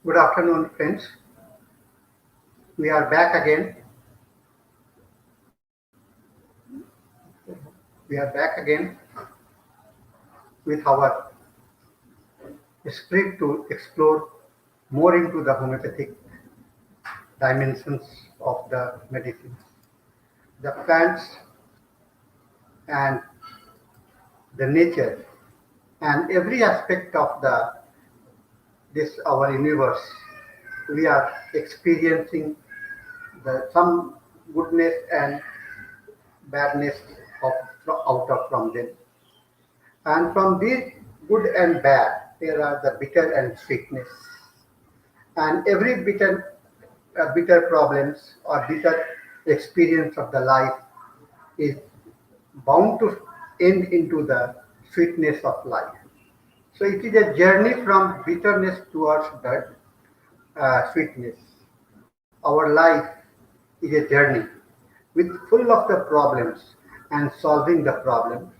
Good afternoon, friends. We are back again. We are back again with our script to explore more into the homeopathic dimensions of the medicine, the plants and the nature and every aspect of the this our universe. We are experiencing the some goodness and badness of out of from them. And from these good and bad, there are the bitter and sweetness. And every bitter problems or bitter experience of the life is bound to end into the sweetness of life. So it is a journey from bitterness towards the sweetness. Our life is a journey with full of the problems and solving the problems.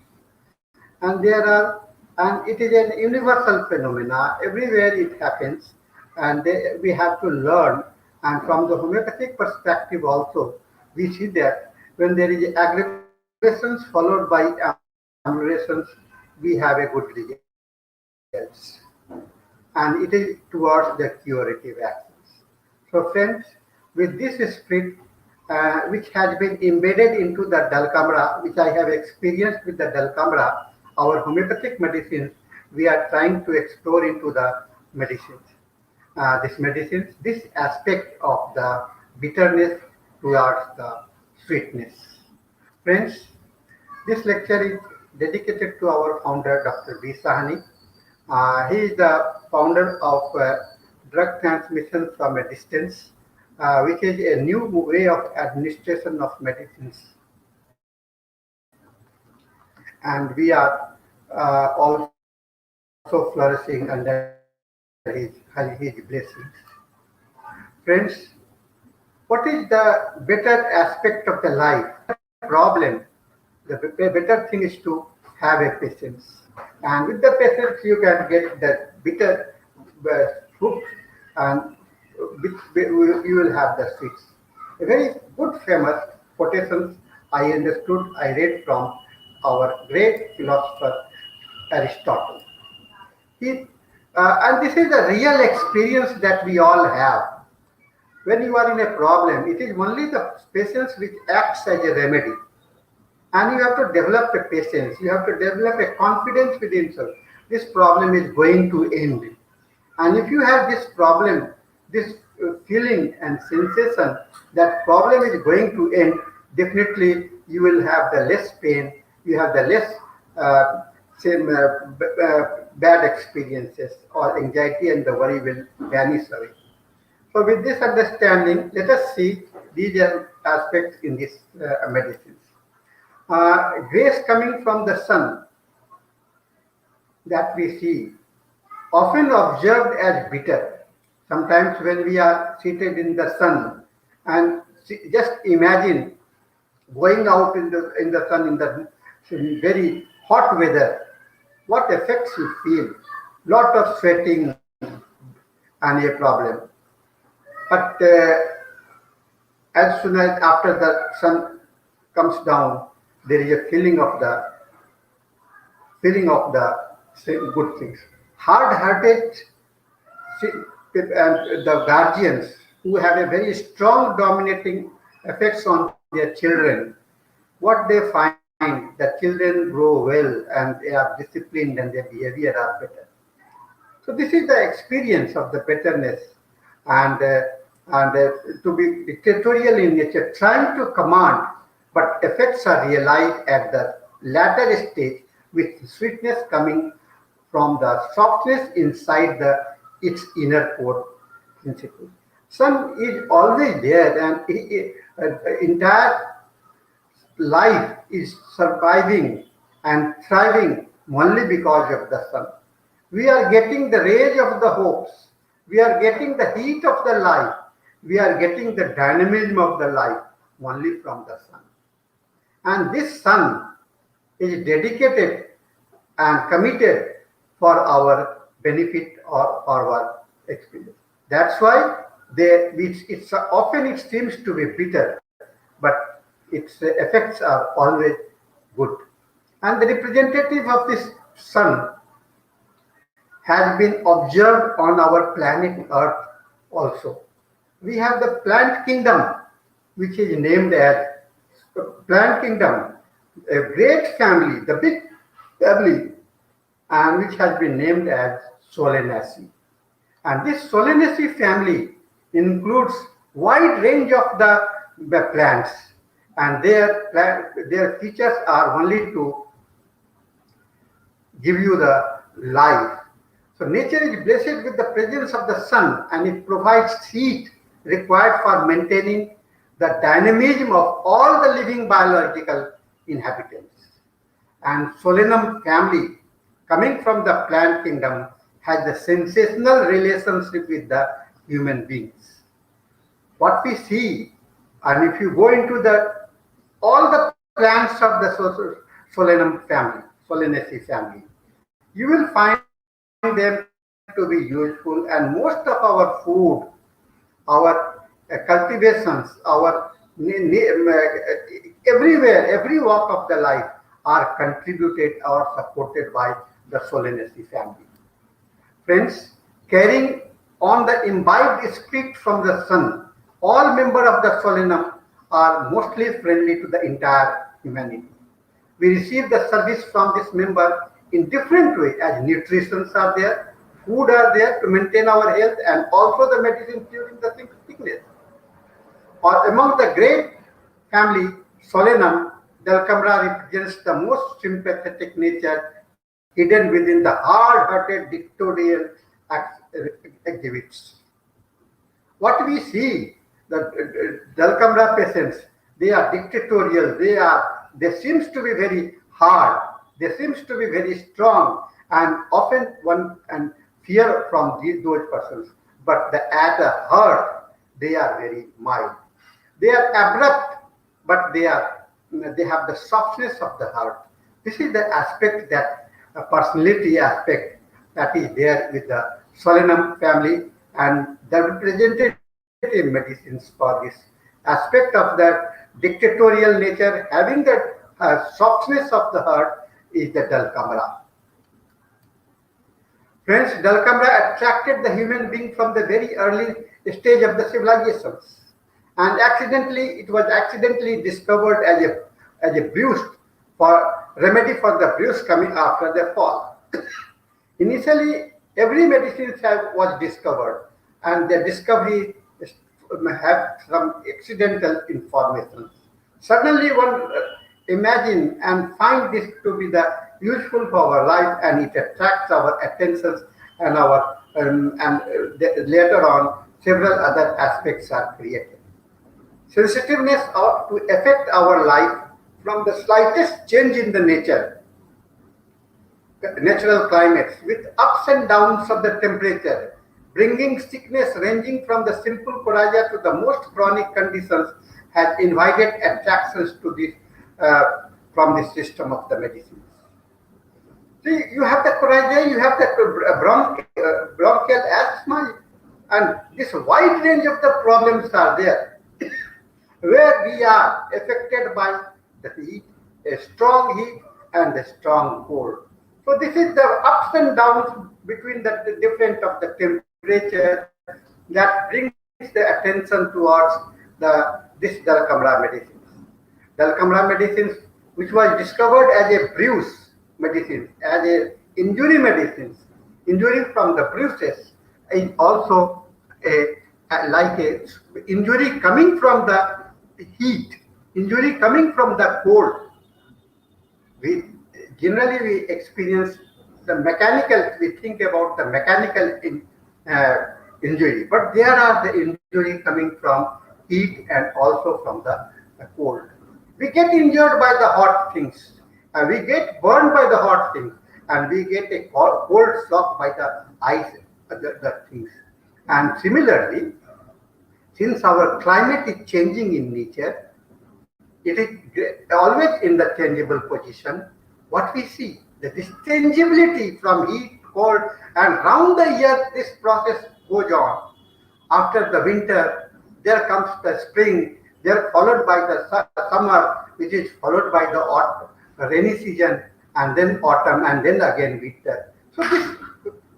And there are, and it is an universal phenomena. Everywhere it happens, and we have to learn. And from the homeopathic perspective also, we see that when there is aggregations followed by ameliorations, we have a good results. And it is towards the curative actions. So, friends, with this spirit, which has been embedded into the Dulcamara, which I have experienced with the Dulcamara, our homeopathic medicines, we are trying to explore into the medicines. This aspect of the bitterness towards the sweetness. Friends, this lecture is dedicated to our founder, Dr. B. Sahani. He is the founder of drug transmission from a distance, which is a new way of administration of medicines. And we are also flourishing under his blessings. Friends, what is the better aspect of the life? Problem. The better thing is to have a patience. And with the patience, you can get that bitter fruit and you will have the sweets. A very good famous quotations I understood, I read from our great philosopher Aristotle. He, and this is a real experience that we all have. When you are in a problem, it is only the patience which acts as a remedy. And you have to develop a patience, you have to develop a confidence within yourself. This problem is going to end. And if you have this problem, this feeling and sensation that problem is going to end, definitely you will have the less pain, you have the less bad experiences or anxiety and the worry will vanish away. So with this understanding, let us see these aspects in this medicines. Rays coming from the sun that we see, often observed as bitter. Sometimes when we are seated in the sun and just imagine going out in the sun in very hot weather, what effects you feel? Lot of sweating and a problem. But as soon as after the sun comes down, there is a feeling of the good things. Hard-hearted and the guardians who have a very strong dominating effects on their children, what they find, the children grow well and they are disciplined and their behavior are better. So this is the experience of the bitterness and to be dictatorial in nature, trying to command, but effects are realized at the latter stage with sweetness coming from the softness inside its inner core principle. Sun is always there and entire life is surviving and thriving only because of the sun. We are getting the rays of the hopes. We are getting the heat of the life. We are getting the dynamism of the life only from the sun. And this sun is dedicated and committed for our benefit or for our experience. That's why often it seems to be bitter, but its effects are always good. And the representative of this sun has been observed on our planet Earth also. We have the plant kingdom, which is named as plant kingdom, a great family, the big family, and which has been named as Solanaceae. And this Solanaceae family includes wide range of the plants, and their features are only to give you the life. So nature is blessed with the presence of the sun, and it provides heat required for maintaining the dynamism of all the living biological inhabitants. And Solanum family, coming from the plant kingdom, has a sensational relationship with the human beings. What we see, and if you go into all the plants of the Solanum family, Solanaceae family, you will find them to be useful, and most of our food, our cultivations, our everywhere, every walk of the life are contributed or supported by the Solanaceae family. Friends, carrying on the imbibed spirit from the sun, all members of the Solanum are mostly friendly to the entire humanity. We receive the service from this member in different ways, as nutritions are there, food are there to maintain our health, and also the medicine during the sickness. Or among the great family, Solanum, Dulcamara represents the most sympathetic nature hidden within the hard-hearted dictatorial exhibits. What we see, the Dulcamara patients, they are dictatorial, they seems to be very hard, they seems to be very strong, and often one and fear from those persons. But at the heart, they are very mild. They are abrupt, but they have the softness of the heart. This is the aspect, that personality aspect, that is there with the Solanum family, and the representative medicines for this aspect of that dictatorial nature, having that softness of the heart, is the Dulcamara. Friends, Dulcamara attracted the human being from the very early stage of the civilizations, and it was accidentally discovered as a bruise for remedy for the bruise coming after the fall. Initially, every medicine was discovered, and the discovery have some accidental information. Suddenly, one imagine and find this to be the useful for our life, and it attracts our attentions, and later on several other aspects are created. Sensitiveness to affect our life from the slightest change in the natural climates, with ups and downs of the temperature, bringing sickness ranging from the simple coryza to the most chronic conditions, has invited attractions to this from the system of the medicines. See, you have the coryza, you have the bronchial asthma, and this wide range of the problems are there, where we are affected by the heat, a strong heat and a strong cold. So this is the ups and downs between the different of the temperature that brings the attention towards this Dulcamara medicines. Dulcamara medicines, which was discovered as a bruise medicine, as a injury medicines, injury from the bruises, is also like a injury coming from the heat, injury coming from the cold. We experience the mechanical, we think about the mechanical injury, but there are the injury coming from heat and also from the cold. We get injured by the hot things, and we get burned by the hot things, and we get a cold shock by the ice, the things. And similarly, since our climate is changing in nature, it is always in the changeable position. What we see, this changeability from heat, cold, and round the year this process goes on. After the winter, there comes the spring, there followed by the summer, which is followed by the rainy season, and then autumn, and then again winter. So this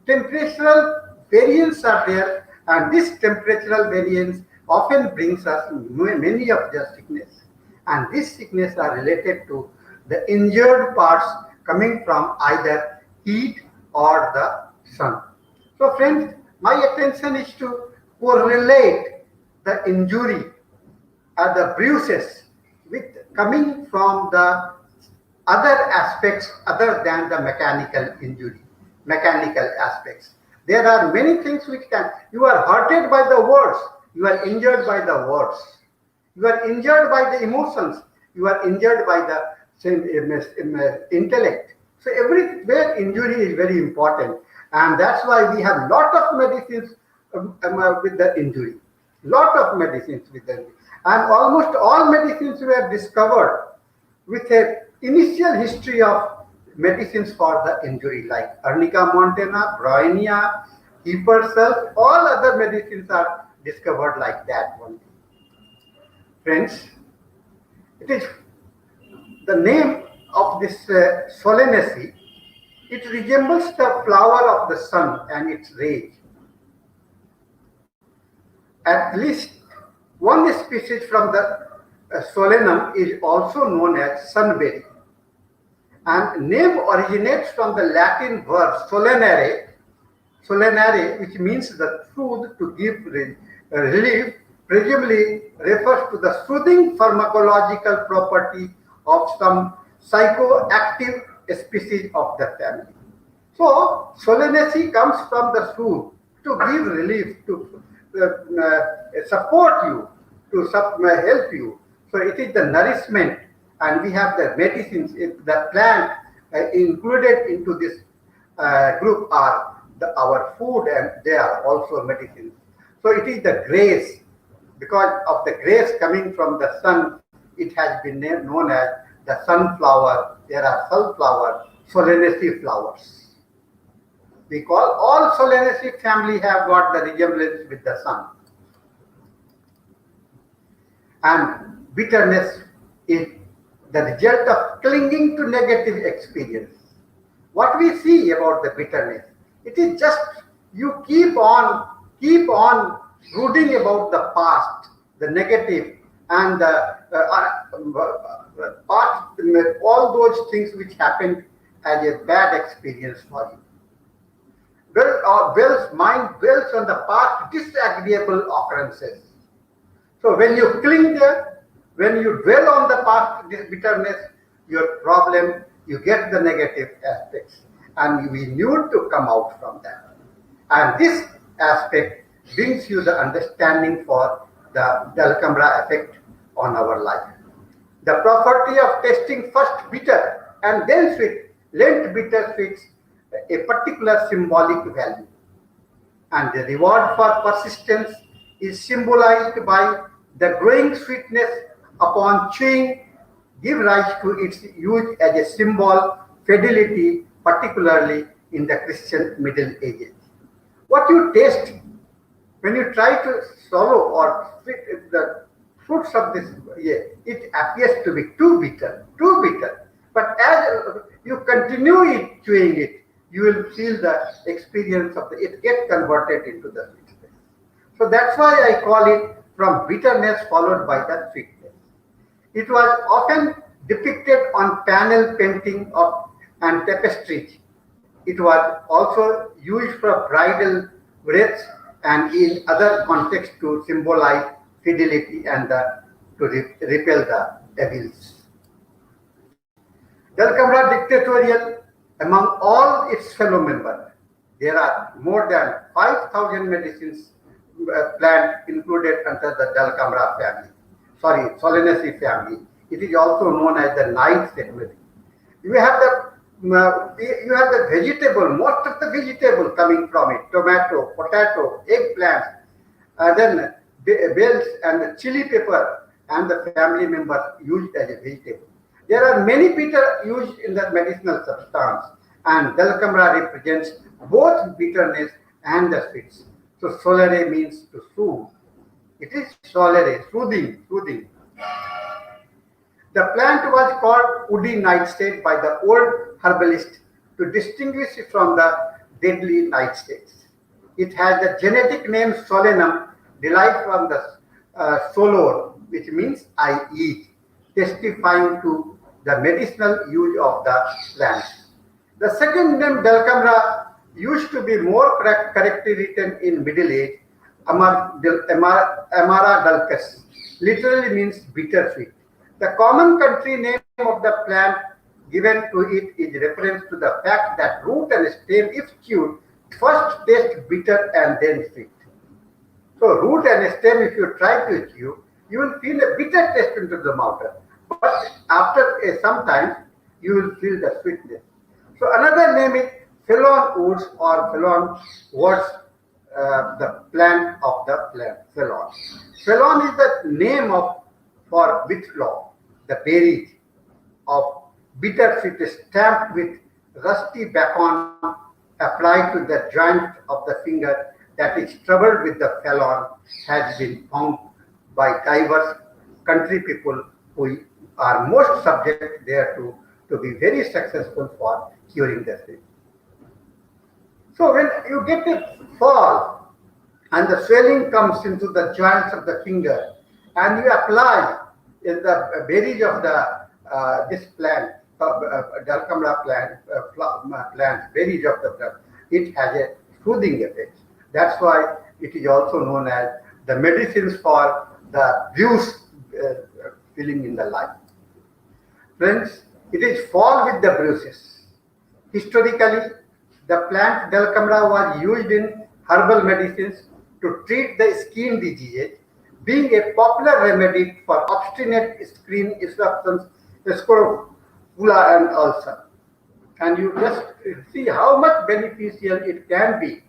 temperatural variance are there, and this temperatural variance often brings us many of the sickness. And these sickness are related to the injured parts coming from either heat or the sun. So friends, my attention is to correlate the injury or the bruises with coming from the other aspects other than the mechanical injury, mechanical aspects. There are many things which can, you are hurted by the words, you are injured by the words, you are injured by the emotions, you are injured by the intellect. So everywhere injury is very important, and that's why we have lot of medicines with the injury, lot of medicines with the injury. And almost all medicines were discovered with a initial history of medicines for the injury, like Arnica montana, Bryonia, Keeper self, all other medicines are discovered like that one. Friends, it is the name of this Solanaceae. It resembles the flower of the sun and its rays. At least one species from the Solanum is also known as sunberry. And name originates from the Latin verb solanare, which means the soothe, to give relief, presumably refers to the soothing pharmacological property of some psychoactive species of the family. So Solanaceae comes from the soothe, to give relief, to support you, to help you. So it is the nourishment, and we have the medicines. If the plant included into this group are our food, and they are also medicines. So it is the grace. Because of the grace coming from the sun, it has been known as the sunflower. There are sunflower, Solanaceae flowers. We call all Solanaceae family have got the resemblance with the sun. And bitterness is the result of clinging to negative experience. What we see about the bitterness, it is just you keep on brooding about the past, the negative, and the past, all those things which happened as a bad experience for you. Bell's mind dwells on the past disagreeable occurrences. So when you cling there, when you dwell on the past bitterness, your problem, you get the negative aspects, and we need to come out from that. And this aspect brings you the understanding for the Dulcamara effect on our life. The property of tasting first bitter and then sweet lent bitter sweets a particular symbolic value. And the reward for persistence is symbolized by the growing sweetness upon chewing, give rise to its use as a symbol, fidelity, particularly in the Christian Middle Ages. What you taste when you try to swallow or spit the fruits of this, it appears to be too bitter. But as you continue chewing it, you will feel the experience of it gets converted into the sweetness. So that's why I call it from bitterness followed by the sweetness. It was often depicted on panel painting and tapestries. It was also used for bridal wreaths and in other contexts to symbolize fidelity and to repel the evils. Dulcamara dictatorial, among all its fellow members, there are more than 5,000 medicines plant included under the Dulcamara family. Solanaceae family. It is also known as the ninth family. You have the vegetable, most of the vegetable coming from it: tomato, potato, eggplant, then bells and the chili pepper, and the family members used as a vegetable. There are many bitter used in the medicinal substance, and Dulcamara represents both bitterness and the sweets. So solere means to soothe. It is solere, soothing, soothing. The plant was called woody nightshade by the old herbalist to distinguish it from the deadly nightshades. It has the genetic name solanum, derived from the solor, which means I eat, testifying to the medicinal use of the plants. The second name, Dulcamara, used to be more correctly written in Middle Age, Amara dulcus, literally means bittersweet. The common country name of the plant given to it is reference to the fact that root and stem, if chewed, first taste bitter and then sweet. So root and stem, if you try to chew, you will feel a bitter taste into the mouth. But after some time, you will feel the sweetness. So another name is Felon woods or Felon woods, the plant of the plant, Felon. Felon is the name of for whitlaw, the berries of bitter sweet stamped with rusty bacon applied to the joint of the finger that is troubled with the Felon has been found by diverse country people who are most subject thereto to be very successful for curing the same. So when you get a fall and the swelling comes into the joints of the finger and you apply in the berries of the this plant, Dulcamara plant, berries of the plant, it has a soothing effect. That's why it is also known as the medicines for the bruise feeling in the life. Friends, it is fall with the bruises. Historically, the plant Dulcamara was used in herbal medicines to treat the skin diseases, being a popular remedy for obstinate skin eruptions, scrofula and ulcer. And you just see how much beneficial it can be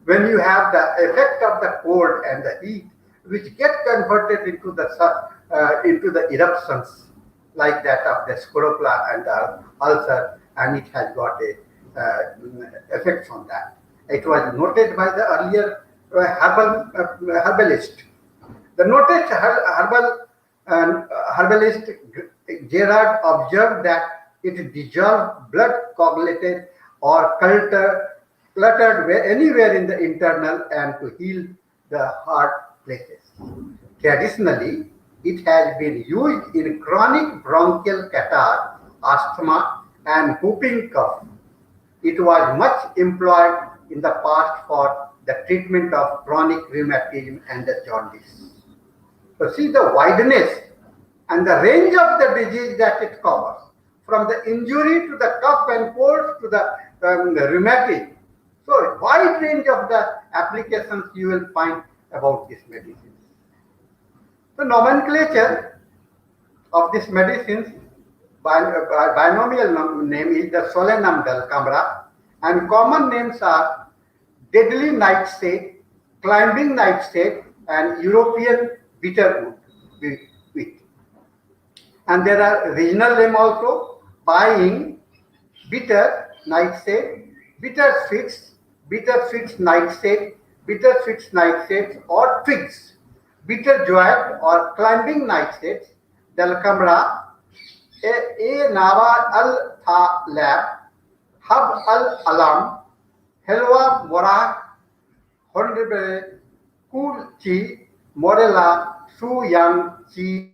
when you have the effect of the cold and the heat, which get converted into the eruptions like that of the scrofula and the ulcer, and it has got a effects on that. It was noted by the earlier herbalist. The noted herbalist Gerard observed that it dissolved blood coagulated or cluttered anywhere in the internal and to heal the heart places. Traditionally, it has been used in chronic bronchial catarrh, asthma, and whooping cough. It was much employed in the past for the treatment of chronic rheumatism and the jaundice. So see the wideness and the range of the disease that it covers, from the injury to the cough and cold to the rheumatism. So wide range of the applications you will find about this medicine. The nomenclature of this medicines binomial name is the Solanum dulcamara, and common names are deadly nightshade, climbing nightshade, and European bitterwood wheat. And there are regional name also: buying, bitter nightshade, bitter sweets nightshade, bitter sweets nightshades or twigs, bitter joy or climbing nightshades, Dulcamara, A Nava al Thalab, Hab al Alam, Helwa Morah, Honorable Kul Chi, Morella, Su Yang Chi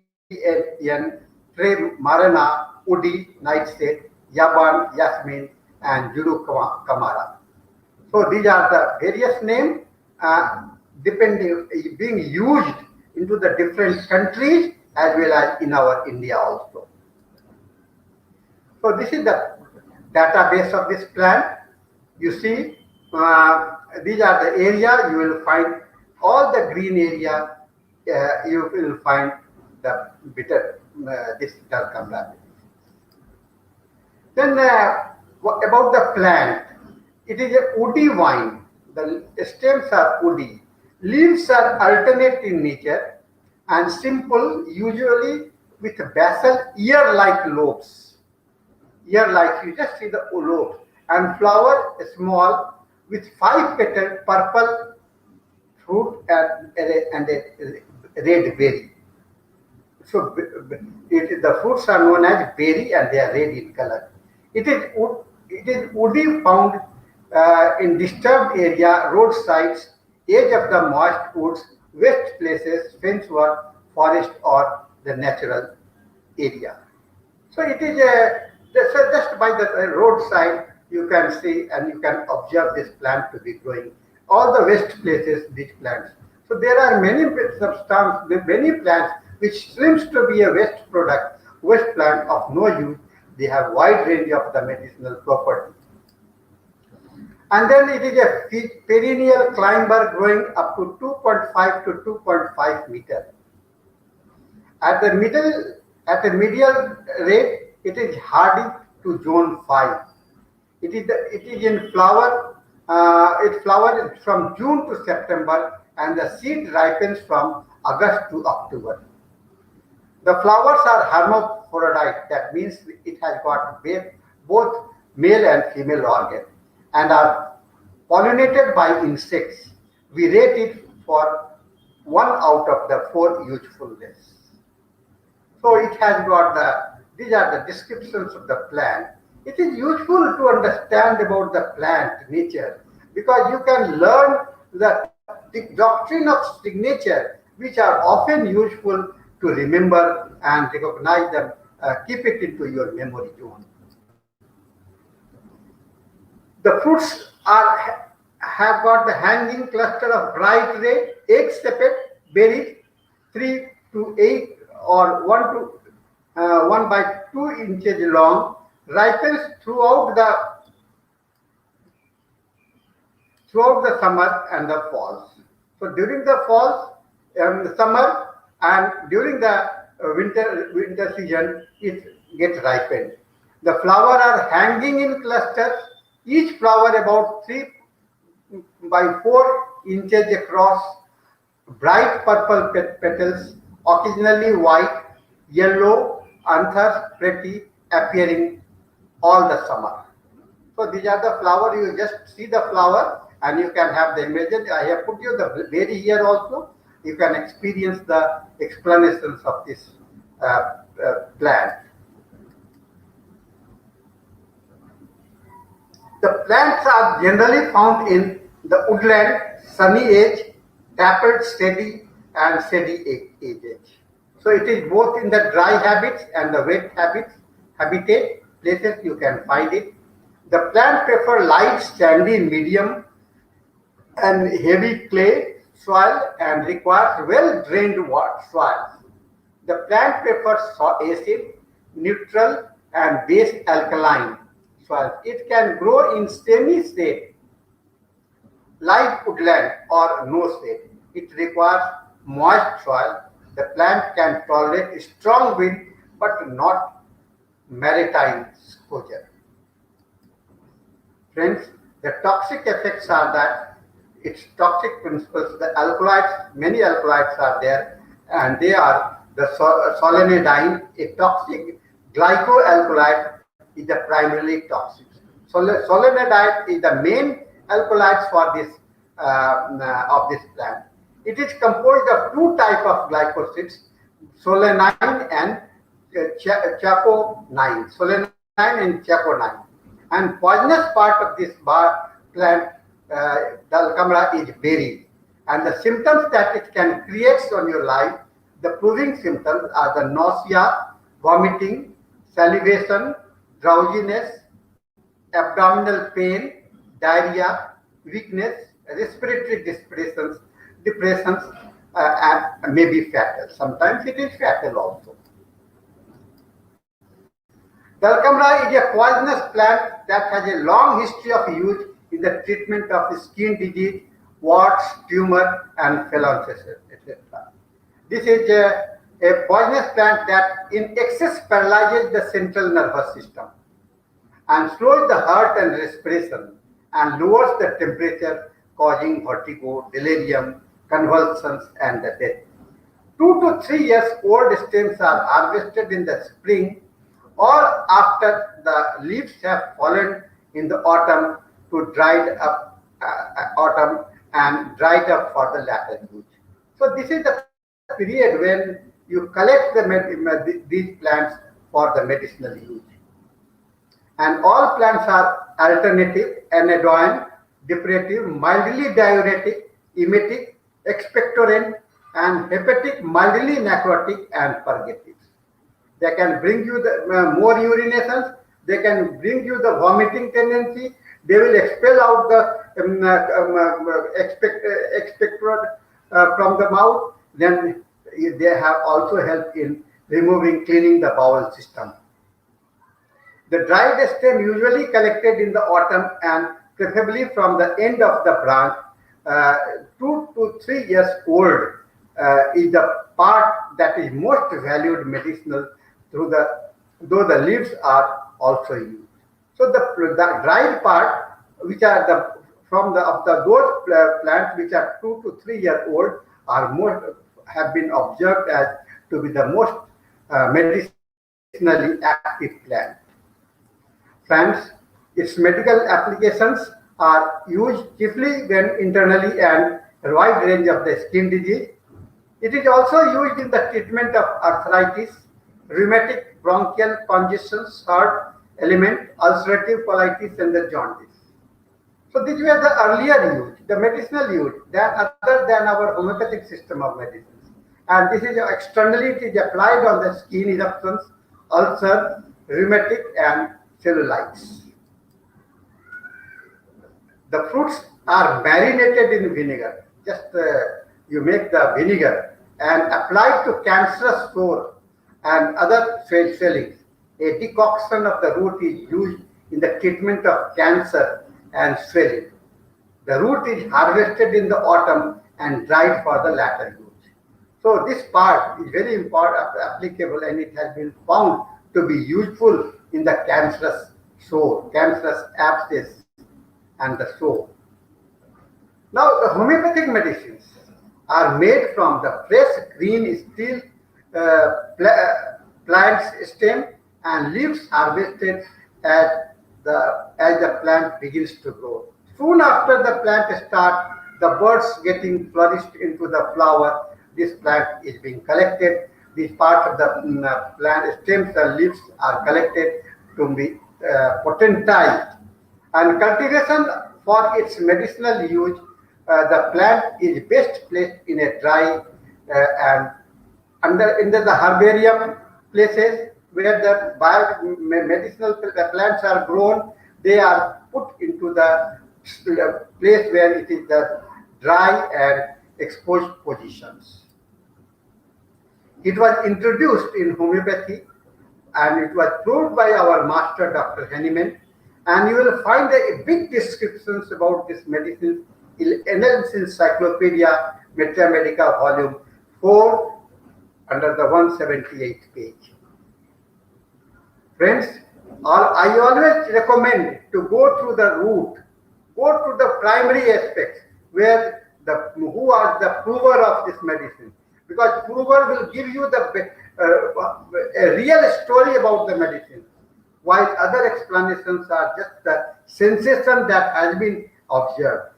Yen, Tre Marana, Udi, Nightshade, Yaban, Yasmin, and Dulcamara. So these are the various names being used into the different countries as well as in our India also. So this is the database of this plant. You see, these are the area you will find all the green area. You will find the bitter this Dulcamara. Then about the plant, it is a woody vine. The stems are woody. Leaves are alternate in nature and simple, usually with basal ear-like lobes. Ear-like, you just see the lobe. And flower small, with 5 petal purple fruit and a red berry. So the fruits are known as berry and they are red in color. It is woody found in disturbed area, roadsides, edge of the moist woods, west places, fence work, forest or the natural area. So it is so just by the roadside you can see and you can observe this plant to be growing. All the waste places, these plants. So there are many substances, many plants which seems to be a waste product, waste plant of no use. They have wide range of the medicinal property. And then it is a perennial climber growing up to 2.5 to 2.5 meter. At the medial rate, it is hardy to zone 5. It is in flower. It flowers from June to September, and the seed ripens from August to October. The flowers are hermaphrodite. That means it has got both male and female organ, and are pollinated by insects. We rate it for 1 out of the 4 usefulness. So it has got these are the descriptions of the plant. It is useful to understand about the plant nature because you can learn the doctrine of signature, which are often useful to remember and recognize them, keep it into your memory zone. The fruits have got the hanging cluster of bright red, egg-shaped berries, 3 to 8 or 1 by 2 inches long, ripens throughout the summer and the falls. So during the falls, summer, and during the winter season, it gets ripened. The flowers are hanging in clusters, each flower about 3 by 4 inches across, bright purple petals, occasionally white, yellow, anthers, pretty, appearing all the summer. So these are the flower. You just see the flower and you can have the image. I have put you the berry here also. You can experience the explanations of this plant. The plants are generally found in the woodland, sunny edge, dappled, steady, and shady edge. So it is both in the dry habits and the wet habitat places you can find it. The plant prefer light, sandy, medium, and heavy clay soil and requires well-drained soils. The plant prefers acid, neutral, and base alkaline soils. It can grow in semi-shade, light woodland, or no shade. It requires moist soil. The plant can tolerate strong wind but not maritime exposure. Friends, the toxic effects are that its toxic principles, the alkaloids, many alkaloids are there, and they are the solanidine, a toxic glycoalkaloid is the primarily toxic. Solanidine is the main alkaloids for this of this plant. It is composed of 2 types of glycosides, solanine and chaconine. Solanine and chaconine. And poisonous part of this plant, Dulcamara, is berry. And the symptoms that it can create on your life, the proving symptoms are the nausea, vomiting, salivation, drowsiness, abdominal pain, diarrhea, weakness, respiratory depressions, and may be fatal. Sometimes it is fatal also. Dulcamara is a poisonous plant that has a long history of use in the treatment of skin disease, warts, tumor, and phalanges, etc. This is a poisonous plant that in excess paralyzes the central nervous system and slows the heart and respiration and lowers the temperature, causing vertigo, delirium, convulsions, and the death. 2 to 3 years old stems are harvested in the spring or after the leaves have fallen in the autumn to dried up autumn and dried up for the latter use. So this is the period when you collect these plants for the medicinal use. And all plants are alternative, anodyne, depurative, mildly diuretic, emetic, expectorant, and hepatic, mildly necrotic, and purgative. They can bring you the more urinations. They can bring you the vomiting tendency. They will expel out the expectorant from the mouth. Then they have also helped in cleaning the bowel system. The dried stem usually collected in the autumn and preferably from the end of the branch, 2 to 3 years old, is the part that is most valued medicinal though the leaves are also used. So the dried part, which are those plants which are 2 to 3 years old, have been observed as to be the most medicinally active plant. Friends, its medical applications are used chiefly when internally and a wide range of the skin disease. It is also used in the treatment of arthritis, rheumatic, bronchial congestions, heart element, ulcerative colitis, and the jaundice. So these were the earlier use, the medicinal use, other than our homeopathic system of medicines. And this is externally, it is applied on the skin eruptions, ulcer, rheumatic, and cellulitis. The fruits are marinated in vinegar. Just you make the vinegar and apply to cancerous sore and other swellings. A decoction of the root is used in the treatment of cancer and swelling. The root is harvested in the autumn and dried for the latter use. So this part is very important, applicable, and it has been found to be useful in the cancerous sore, cancerous abscess, and the sore. Now, the homeopathic medicines are made from the fresh green steel plant's stem and leaves harvested as the plant begins to grow. Soon after the plant starts, the buds getting flourished into the flower, this plant is being collected. These parts of the plant stems and leaves are collected to be potentized. And cultivation for its medicinal use, the plant is best placed in a dry and under the herbarium places where the medicinal plants are grown. They are put into the place where it is the dry and exposed positions. It was introduced in homeopathy and it was proved by our master Dr. Henneman, and you will find a big descriptions about this medicine in Annals Encyclopedia Metamedica volume 4 under the 178th page. Friends, I always recommend to go through the root, go to the primary aspects where who are the prover of this medicine, because prover will give you a real story about the medicine, while other explanations are just the sensation that has been observed.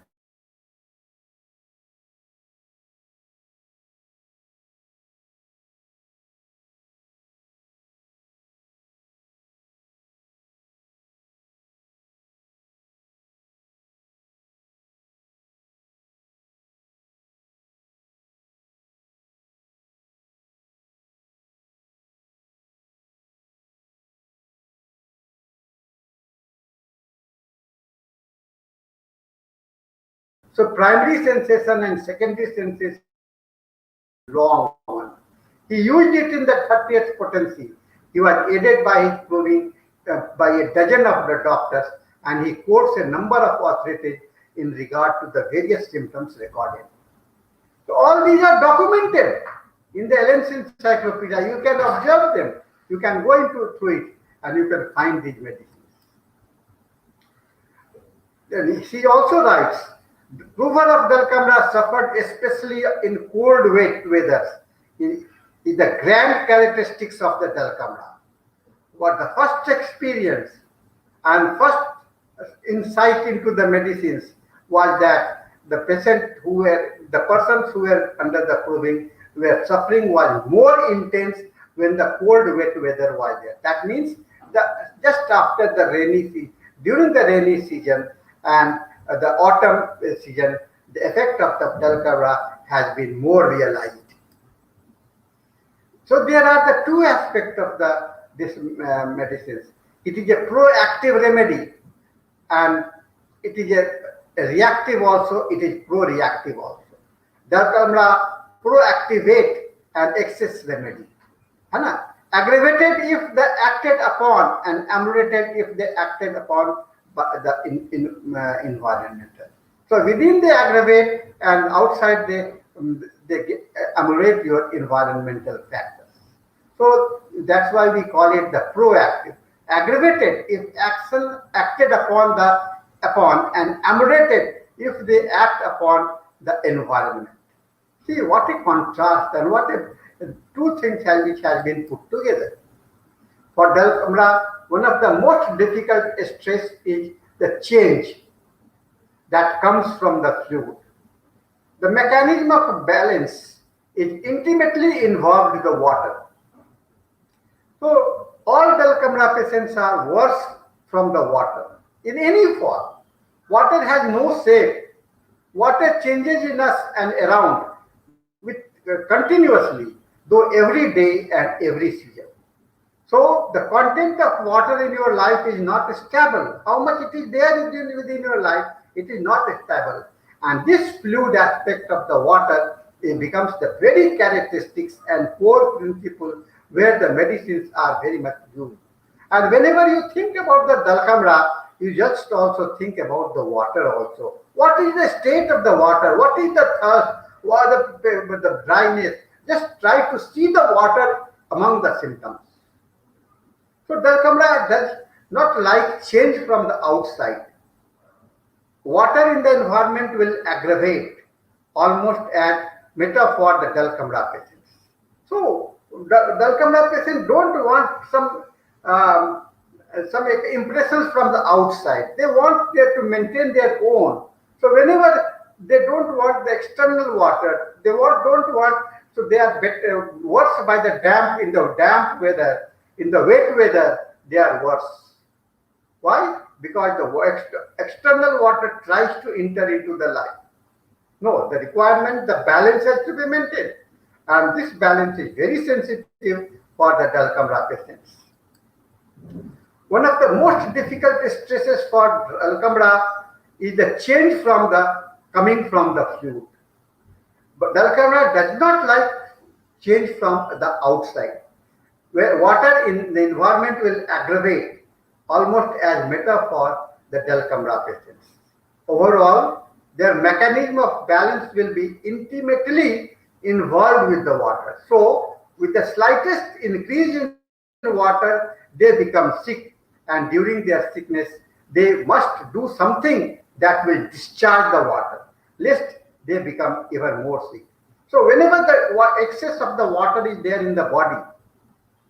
So primary sensation and secondary sensation long one. He used it in the 30th potency. He was aided by his proving by a dozen of the doctors, and he quotes a number of authorities in regard to the various symptoms recorded. So all these are documented in the Allen's Encyclopedia. You can observe them. You can go through it, and you can find these medicines. Then he also writes, the prover of Dulcamara suffered especially in cold, wet weather. Is the grand characteristics of the Dulcamara. What the first experience and first insight into the medicines was that the persons who were under the probing were suffering was more intense when the cold, wet weather was there. That means just after the during the rainy season and the autumn season, the effect of the Dulcamara has been more realized. So there are the two aspects of this medicines. It is a proactive remedy, and it is a reactive also. It is pro-reactive also. Dulcamara proactivate an excess remedy. Hana? Aggravated if they acted upon, and ameliorated if they acted upon environmental. So within they aggravate, and outside they ameliorate your environmental factors. So that's why we call it the proactive. Aggravated if action acted upon and ameliorated if they act upon the environment. See what a contrast and what a two things which has been put together. For Dulcamara, one of the most difficult stress is the change that comes from the fluid. The mechanism of balance is intimately involved with the water. So all Dulcamara patients are worse from the water in any form. Water has no shape. Water changes in us and around with continuously, though every day and every season. So the content of water in your life is not stable. How much it is there within your life, it is not stable. And this fluid aspect of the water, it becomes the very characteristics and core principle where the medicines are very much used. And whenever you think about the Dulcamara, you just also think about the water also. What is the state of the water? What is the thirst? What the dryness? Just try to see the water among the symptoms. So Dulcamara does not like change from the outside. Water in the environment will aggravate, almost as metaphor the Dulcamara patients. So the Dulcamara patients don't want some impressions from the outside. They want to maintain their own. So whenever they don't want the external water, they don't want. So they are worse by the damp in the damp weather. In the wet weather, they are worse. Why? Because the external water tries to enter into the life. No, the requirement, the balance has to be maintained. And this balance is very sensitive for the Dulcamara patients. One of the most difficult stresses for Dulcamara is the change coming from the fluid. But Dulcamara does not like change from the outside, where water in the environment will aggravate, almost as metaphor the Dulcamara patients. Overall, their mechanism of balance will be intimately involved with the water. So, with the slightest increase in water, they become sick, and during their sickness, they must do something that will discharge the water, lest they become even more sick. So, whenever the excess of the water is there in the body,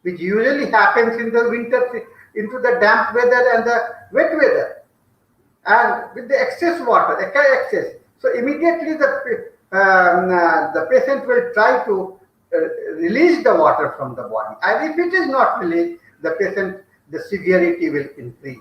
which usually happens in the winter, into the damp weather and the wet weather, and with the excess water, excess, so immediately the patient will try to release the water from the body, and if it is not released, the severity will increase.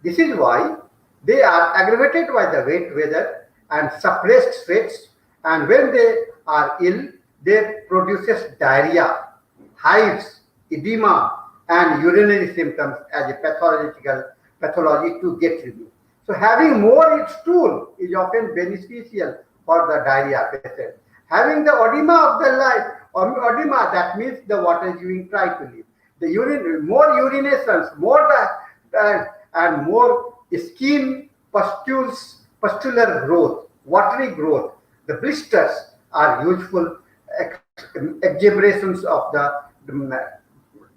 This is why they are aggravated by the wet weather and suppressed sweats, and when they are ill, they produces diarrhea, hives, edema, and urinary symptoms as a pathology to get removed. So having more stool is often beneficial for the diarrhea patient. Having the edema of the life, or edema, that means the water is being tried to leave. The more urinations, and more skin pustular growth, watery growth. The blisters are useful exaggerations of the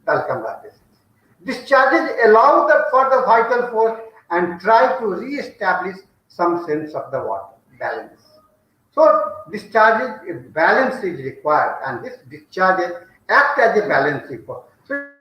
Dulcamara patients. Discharges allow for the vital force and try to re-establish some sense of the water balance. So discharges balance is required, and this discharges act as a balancing force. So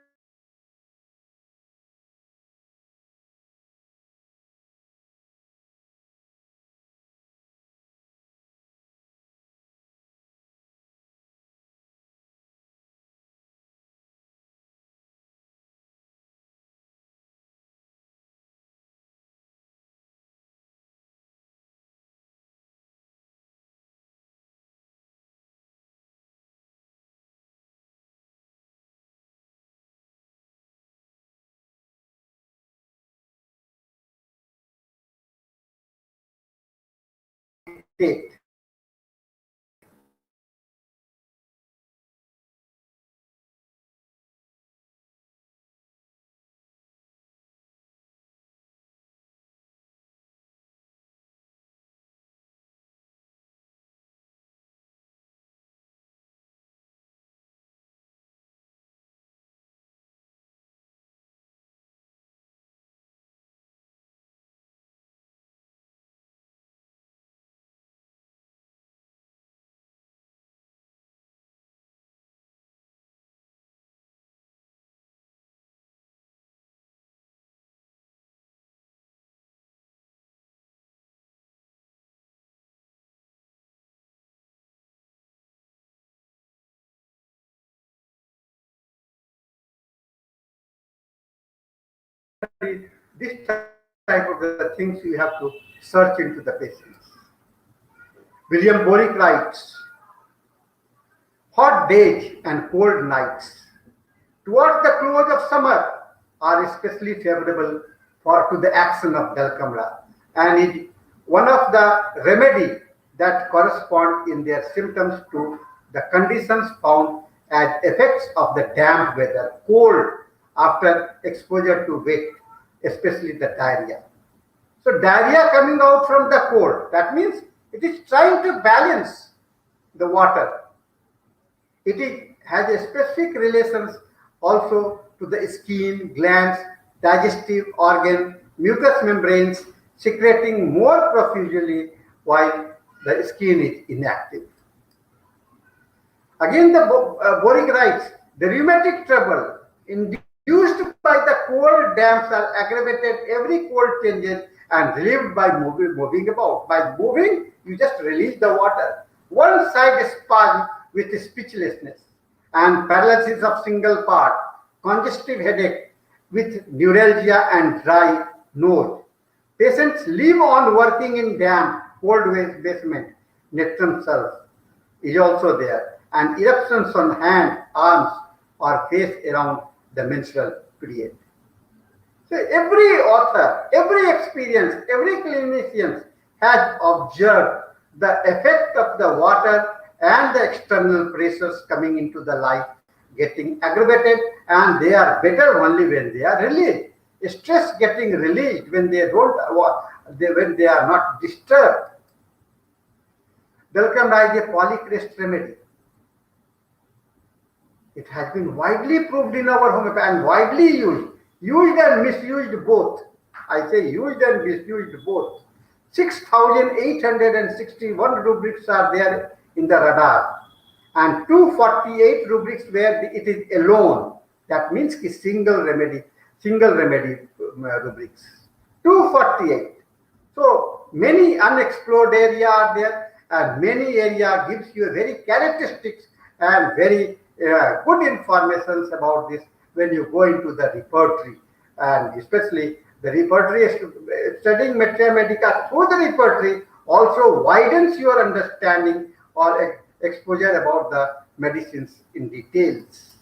dictate. This type of the things you have to search into the patients. William Borick writes, hot days and cold nights towards the close of summer are especially favorable to the action of Dulcamara and is one of the remedy that correspond in their symptoms to the conditions found as effects of the damp weather, cold after exposure to wet, especially the diarrhea. So diarrhea coming out from the cold, that means it is trying to balance the water. Has a specific relations also to the skin, glands, digestive organ, mucous membranes secreting more profusely while the skin is inactive. Again, the Borick writes, the rheumatic trouble induced by the cold damps are aggravated every cold changes and relieved by moving about. By moving, you just release the water. One side spasm with speechlessness and paralysis of single part, congestive headache with neuralgia and dry nose. Patients live on working in damp, cold basement. Nectrum cells is also there, and eruptions on hand, arms, or face around the menstrual period. So every author, every experience, every clinician has observed the effect of the water and the external pressures coming into the life getting aggravated, and they are better only when they are released. Stress getting released when they when they are not disturbed. Dulcamara is a polycrest remedy. It has been widely proved in our homeopathy and widely used and misused both. I say used and misused both. 6,861 rubrics are there in the radar, and 248 rubrics where it is alone. That means single remedy rubrics. 248. So many unexplored area are there, and many area gives you very characteristics and very good informations about this when you go into the repertory, and especially the repertory, studying materia medica through the repertory also widens your understanding or exposure about the medicines in details.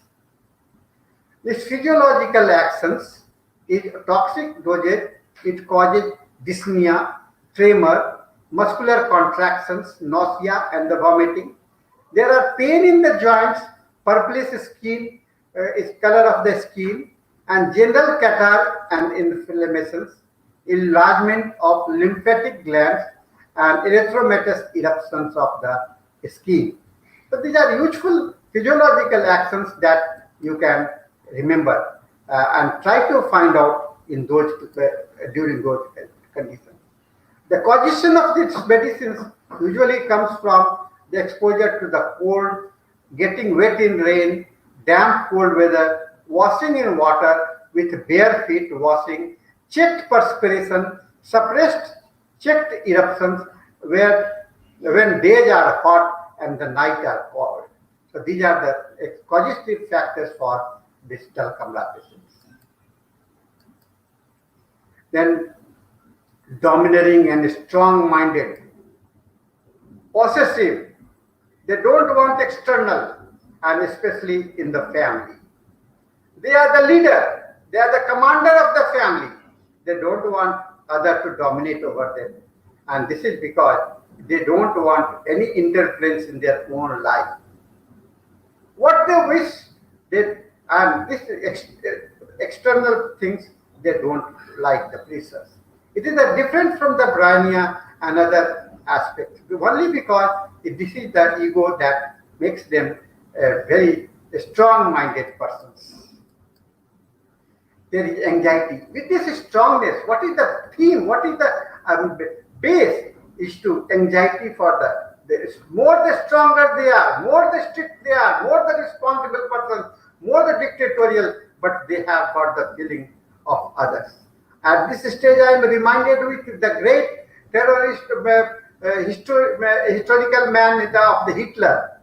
This physiological actions is toxic dosage. It causes dyspnea, tremor, muscular contractions, nausea, and the vomiting. There are pain in the joints, purplish skin, is color of the skin, and general catarrh and inflammations, enlargement of lymphatic glands, and erythematous eruptions of the skin. So these are useful physiological actions that you can remember and try to find out in those during those conditions. The causation of these medicines usually comes from the exposure to the cold, getting wet in rain, damp cold weather, washing in water with bare feet washing, checked perspiration, suppressed checked eruptions when days are hot and the night are cold. So these are the causative factors for this Dulcamara patients. Then domineering and strong-minded, possessive. They don't want external, and especially in the family. They are the leader. They are the commander of the family. They don't want others to dominate over them. And this is because They don't want any interference in their own life. What they wish, they and this external things they don't like the pleasures. It is a different from the brahmya and other aspects. Only because this is the ego that makes them very strong-minded persons. There is anxiety. With this strongness, what is the theme? What is the base? Is to anxiety for the more the stronger they are, more the strict they are, more the responsible person, more the dictatorial, but they have got the feeling of others. At this stage, I am reminded with the great terrorist historical man of the Hitler.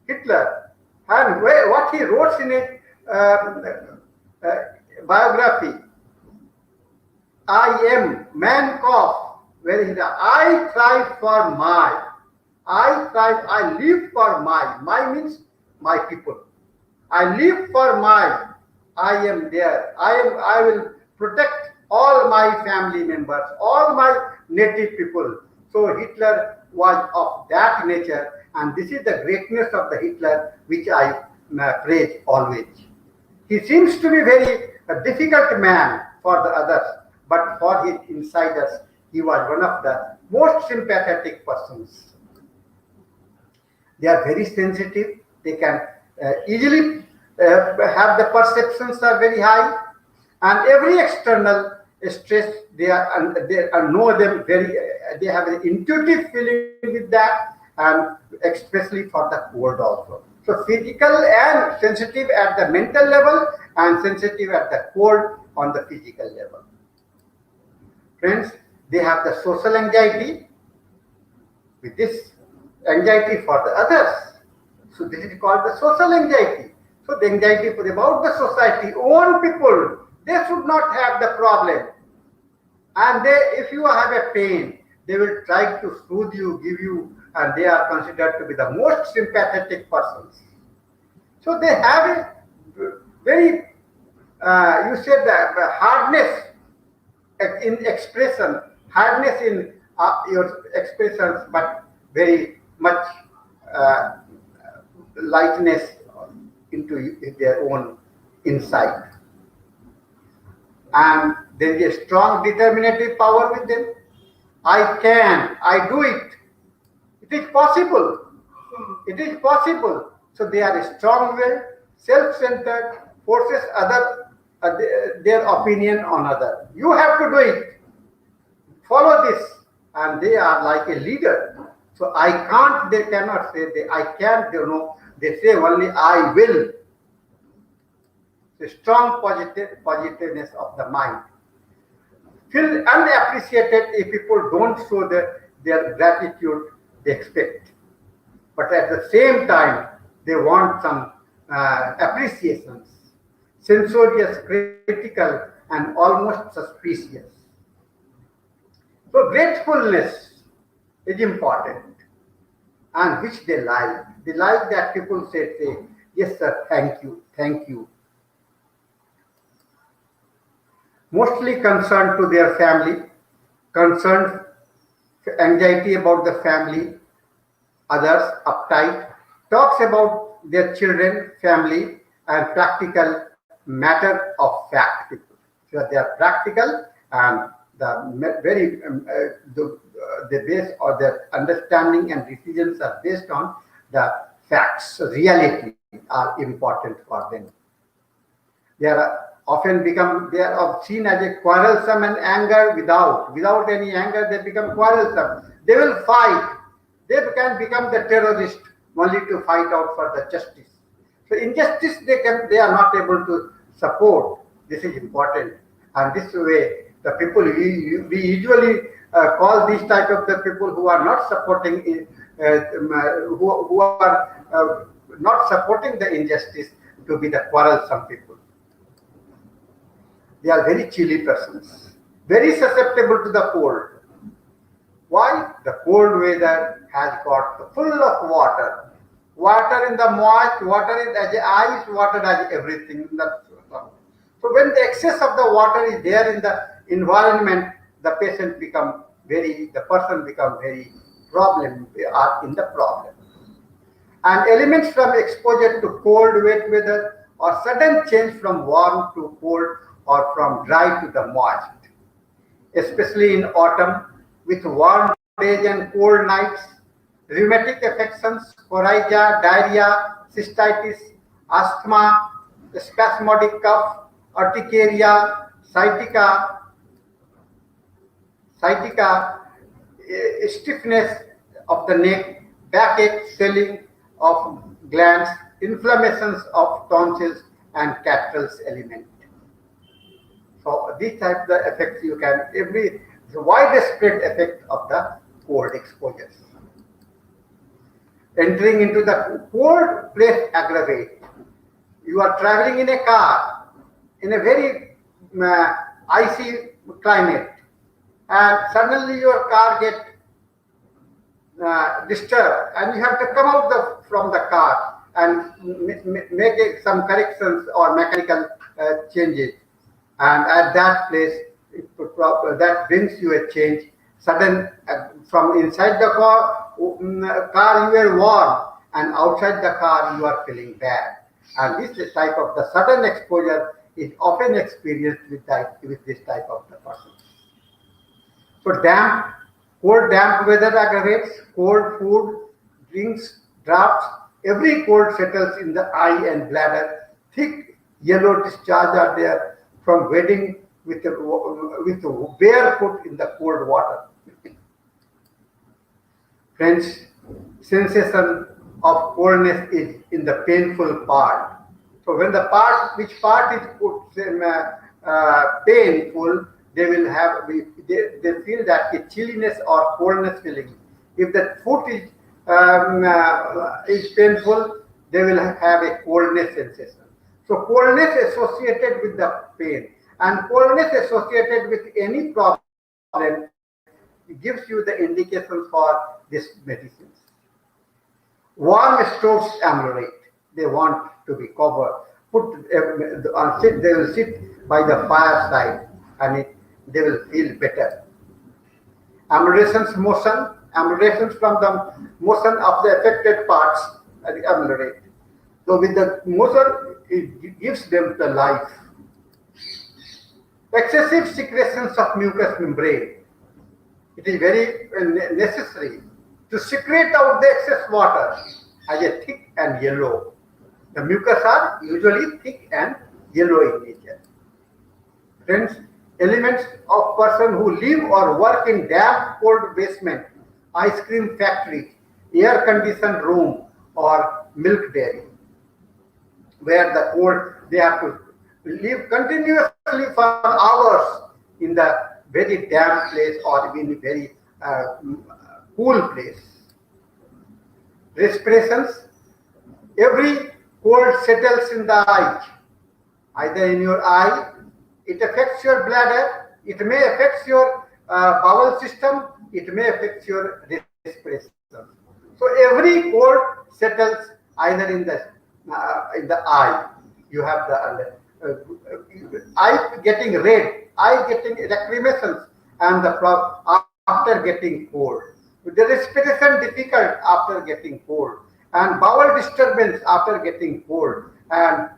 Hitler, and what he wrote in his biography, I am man cough, where he said, I thrive for my, I thrive, I live for my means my people. I live for my, I am there, I will protect all my family members, all my native people. So Hitler was of that nature, and this is the greatness of the Hitler which I praise always. He seems to be very difficult man for the others, but for his insiders, he was one of the most sympathetic persons. They are very sensitive. They can easily have the perceptions are very high, and every external stress they know them very. They have an intuitive feeling with that, and especially for the cold also. So physical and sensitive at the mental level, and sensitive at the cold on the physical level. Friends, they have the social anxiety. With this anxiety for the others, so this is called the social anxiety. So the anxiety about the society, own people, they should not have the problem. And they, if you have a pain, they will try to soothe you, give you, and they are considered to be the most sympathetic persons. So they have a very, you said that hardness in expression, hardness in your expressions, but very much lightness into their own insight. And there is a strong determinative power with them. I can, I do it. It is possible. It is possible. So they are strong-willed, self-centered, forces other their opinion on other. You have to do it. Follow this, and they are like a leader. So I can't. They cannot say they. I can't. They know. They say only I will. The strong positiveness of the mind. Feel unappreciated if people don't show their gratitude they expect. But at the same time, they want some appreciations, censorious, critical, and almost suspicious. So gratefulness is important, and which they like. They like that people say, yes sir, thank you. Mostly concerned to their family, concerned, anxiety about the family, others, uptight, talks about their children, family, and practical matter of fact people. So they are practical, and the very the base or their understanding and decisions are based on the facts, reality are important for them. They are often they are seen as a quarrelsome and anger without any anger they become quarrelsome. They will fight. They can become the terrorist only to fight out for the justice. So injustice they are not able to support. This is important, and this way the people we usually call these type of the people who are not supporting who are not supporting the injustice to be the quarrelsome people. They are very chilly persons, very susceptible to the cold. Why? The cold weather has got full of water. Water in the moist, water is as ice, water as everything. So when the excess of the water is there in the environment, the patient becomes the person become very problem, are in the problem. And elements from exposure to cold, wet weather, or sudden change from warm to cold or from dry to the moist, especially in autumn with warm days and cold nights, rheumatic affections, coryza, diarrhea, cystitis, asthma, spasmodic cough, urticaria, sciatica, stiffness of the neck, backache, swelling of glands, inflammations of tonsils, and catarrh's element. So these types of effects you can the widespread effect of the cold exposures. Entering into the cold place aggravate. You are traveling in a car in a very icy climate, and suddenly your car get disturbed, and you have to come out from the car and make some corrections or mechanical changes, and at that place that brings you a change. Sudden from inside the car you were warm, and outside the car you are feeling bad. And this type of the sudden exposure is often experienced with this type of the person. So cold damp weather aggravates, cold food, drinks, drafts, every cold settles in the eye and bladder. Thick yellow discharge are there from wading with barefoot in the cold water. Friends, sensation of coldness is in the painful part. So when which part is painful, they will have they feel that a chilliness or coldness feeling. If the foot is painful, they will have a coldness sensation. So coldness associated with the pain, and coldness associated with any problem gives you the indications for this medicines. Warm stoves ameliorate. They want to be covered. They will sit by the fireside, and they will feel better. Ameliorations from the motion of the affected parts ameliorate. So with the motion, it gives them the life. Excessive secretions of mucous membrane. It is very necessary to secrete out the excess water as a thick and yellow. The mucus are usually thick and yellow in nature. Friends, elements of person who live or work in damp, cold basement, ice cream factory, air-conditioned room, or milk dairy, where the cold, they have to live continuously for hours in the very damp place or in a very cool place. Respirations, every cold settles in the eye, either in your eye, it affects your bladder, it may affect your bowel system, it may affect your respiration. So every cold settles either in the eye. You have the eye getting red, eye getting lacrimations, and after getting cold. The respiration difficult after getting cold, and bowel disturbance after getting cold, and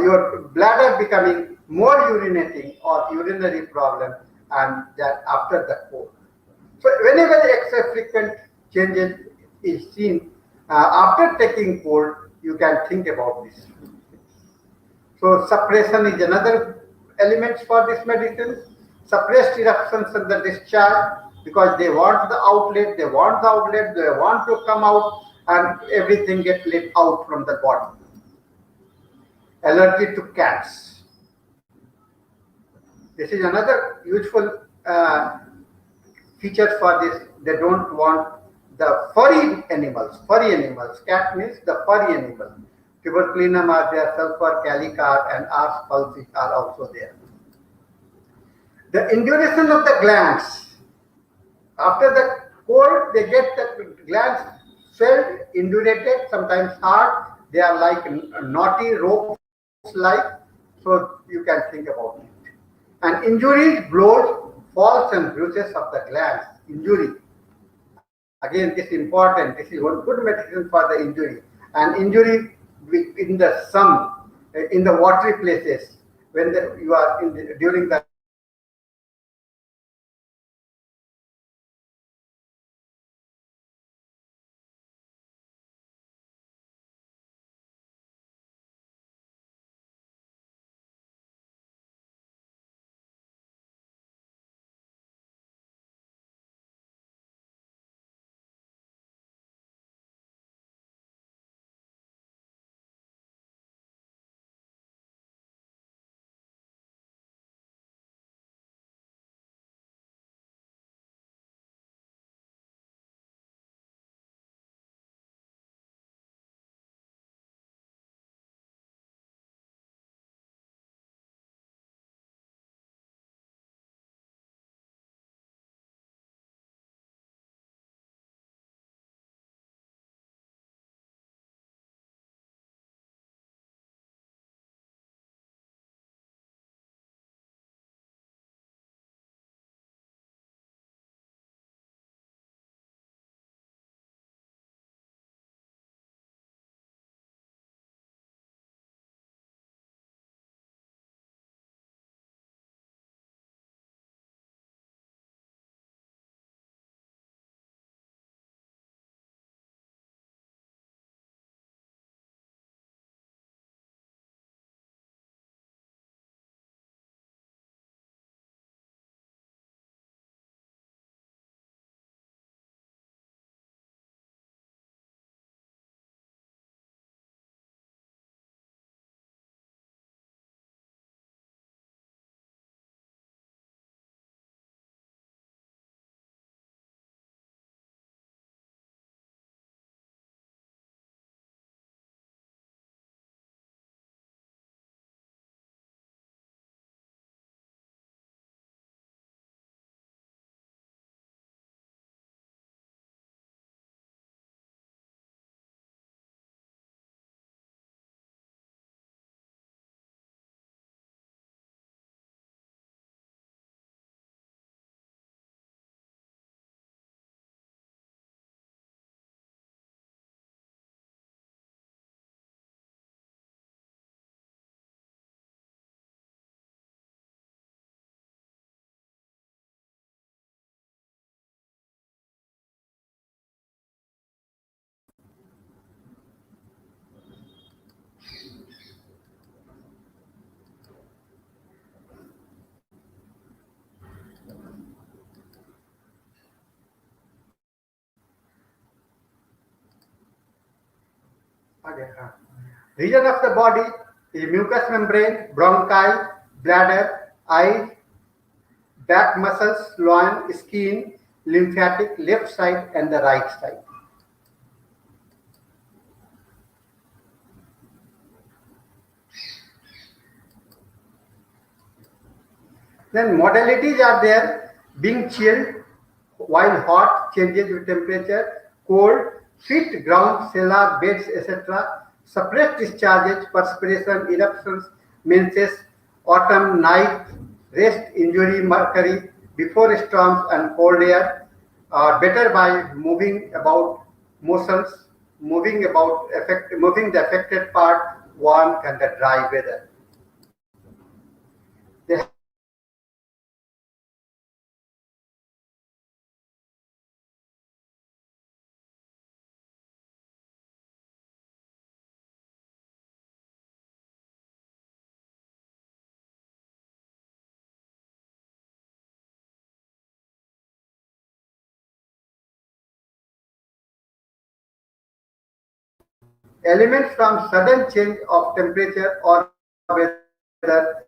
your bladder becoming more urinating or urinary problem, and that after the cold. So whenever the frequent changes is seen after taking cold, you can think about this. So suppression is another element for this medicine. Suppressed eruptions in the discharge, because they want the outlet, they want to come out, and everything gets let out from the body. Allergy to cats. This is another useful feature for this. They don't want the furry animals. Cat means the furry animal. Tuberculinum are there, sulfur, calicar, and ars pulsi are also there. The induration of the glands. After the cold, they get the glands swelled, indurated, sometimes hard. They are like knotty ropes like. So you can think about it. And injuries, blows falls and bruises of the glands, injury. Again, this is important. This is one good medicine for the injury. And injury in the sun, in the watery places, when you are during the region of the body is mucous membrane, bronchi, bladder, eyes, back muscles, loin, skin, lymphatic, left side and the right side. Then modalities are there: being chilled, while hot, changes with temperature, cold, feet, ground, cellar, beds, etc. Suppressed discharges, perspiration, eruptions, menses, autumn, night, rest, injury, mercury, before storms and cold air, are better by moving about, motions, moving the affected part, warm and the dry weather. They elements from sudden change of temperature or weather,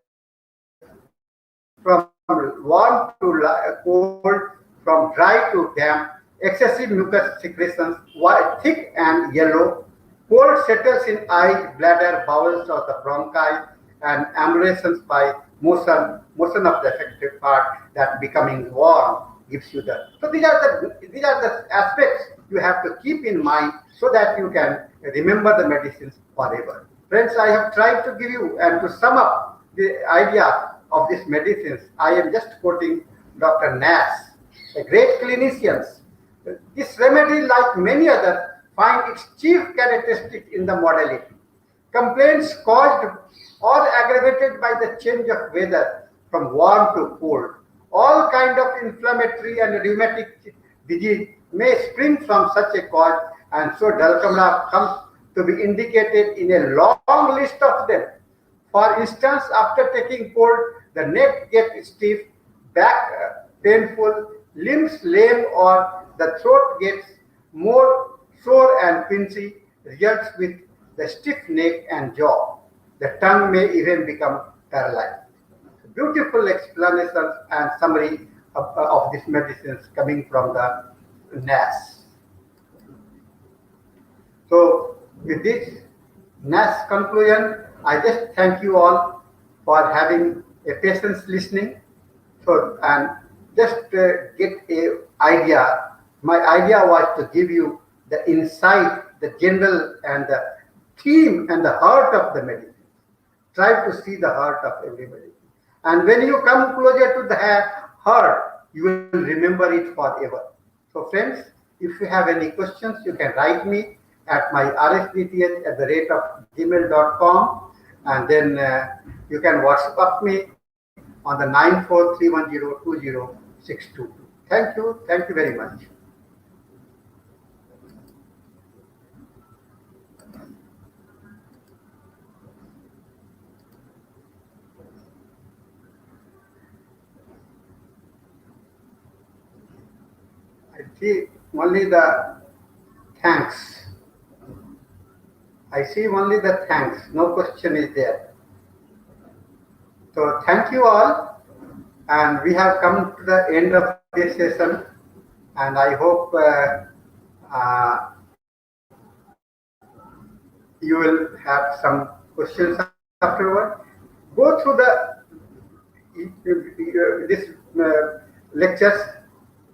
from warm to cold, from dry to damp, excessive mucus secretions, white, thick and yellow, cold settles in eyes, bladder, bowels or the bronchi, and emulations by motion of the affected part, that becoming warm gives you the. So these are the aspects you have to keep in mind so that you can remember the medicines forever. Friends, I have tried to give you and to sum up the idea of these medicines. I am just quoting Dr. Nass, a great clinician. This remedy, like many others, find its chief characteristic in the modality. Complaints caused or aggravated by the change of weather from warm to cold. All kind of inflammatory and rheumatic disease may spring from such a cause, and so Dulcamara comes to be indicated in a long list of them. For instance, after taking cold, the neck gets stiff, back painful, limbs lame, or the throat gets more sore and pinchy, results with the stiff neck and jaw. The tongue may even become paralyzed. Beautiful explanations and summary of these medicines coming from the NAS. So, with this NAS conclusion, I just thank you all for having a patience listening. So, and just get a idea. My idea was to give you the insight, the general and the theme and the heart of the medicine. Try to see the heart of everybody. And when you come closer to the heart, you will remember it forever. So friends, if you have any questions, you can write me at my rsdth@gmail.com, and then you can WhatsApp me on the 9431020622. Thank you very much. I see only the thanks. I see only the thanks. No question is there. So thank you all, and we have come to the end of this session, and I hope you will have some questions afterward. Go through this lectures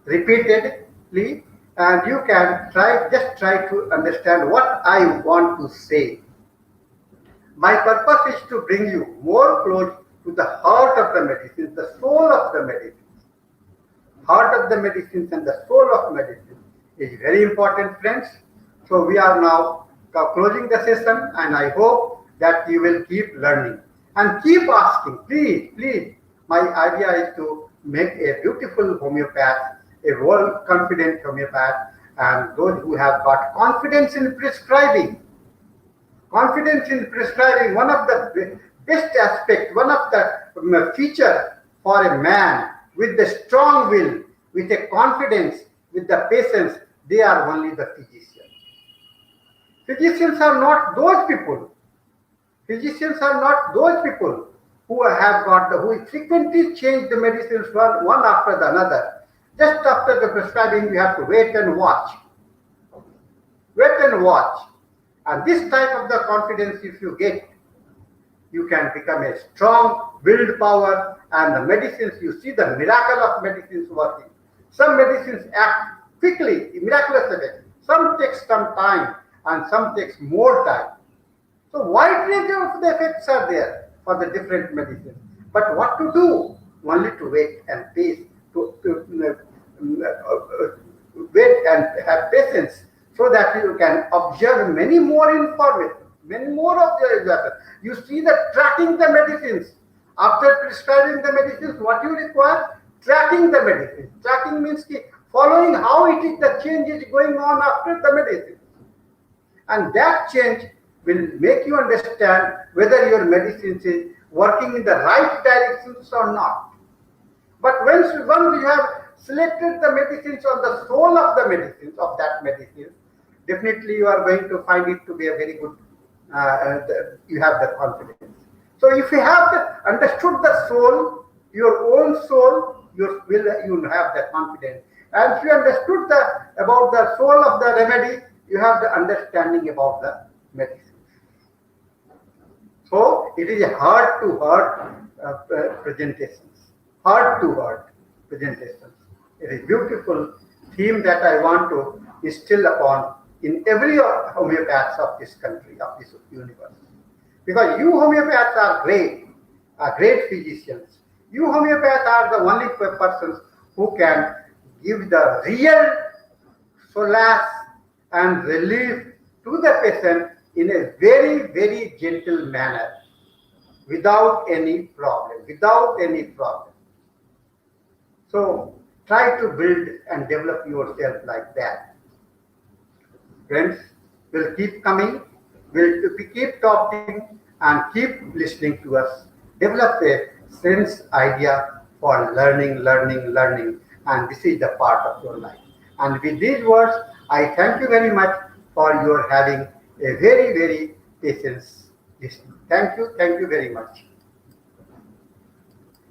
repeatedly, and you can just try to understand what I want to say. My purpose is to bring you more close to the heart of the medicine, the soul of the medicine. Heart of the medicines and the soul of medicine is very important, friends. So we are now closing the session, and I hope that you will keep learning and keep asking. Please. My idea is to make a beautiful homeopath, a world confident homeopath, and those who have got confidence in prescribing. Confidence in prescribing, one of the best aspects, one of the feature for a man with the strong will, with a confidence, with the patience, they are only the physicians. Physicians are not those people. Physicians are not those people who who frequently change the medicines one after the another. Just after the prescribing, you have to wait and watch. Wait and watch. And this type of the confidence, if you get, you can become a strong willed power, and the medicines, you see the miracle of medicines working. Some medicines act quickly, miraculous effect. Some takes some time, and some takes more time. So wide range of the effects are there for the different medicines. But what to do? Only to wait and pace, to wait and have patience, so that you can observe many more information, many more of the examples. You see that tracking the medicines. After prescribing the medicines, what you require? Tracking the medicines. Tracking means following how it is, the change is going on after the medicine. And that change will make you understand whether your medicines is working in the right directions or not. But once you have selected the medicines on the soul of the medicines, of that medicine, definitely you are going to find it to be a very good, you have the confidence. So if you have understood the soul, your own soul, you have the confidence. And if you understood about the soul of the remedy, you have the understanding about the medicine. So it is a heart-to-heart presentations. Heart-to-heart presentations. It is a beautiful theme that I want to instill upon in every homeopaths of this country, of this universe. Because you homeopaths are great physicians. You homeopaths are the only persons who can give the real solace and relief to the patient in a very, very gentle manner, without any problem, without any problem. So try to build and develop yourself like that. Friends, will keep coming, will keep talking and keep listening to us. Develop a sense idea for learning, learning, learning, and this is the part of your life. And with these words, I thank you very much for your having a very, very patience listening. Thank you very much.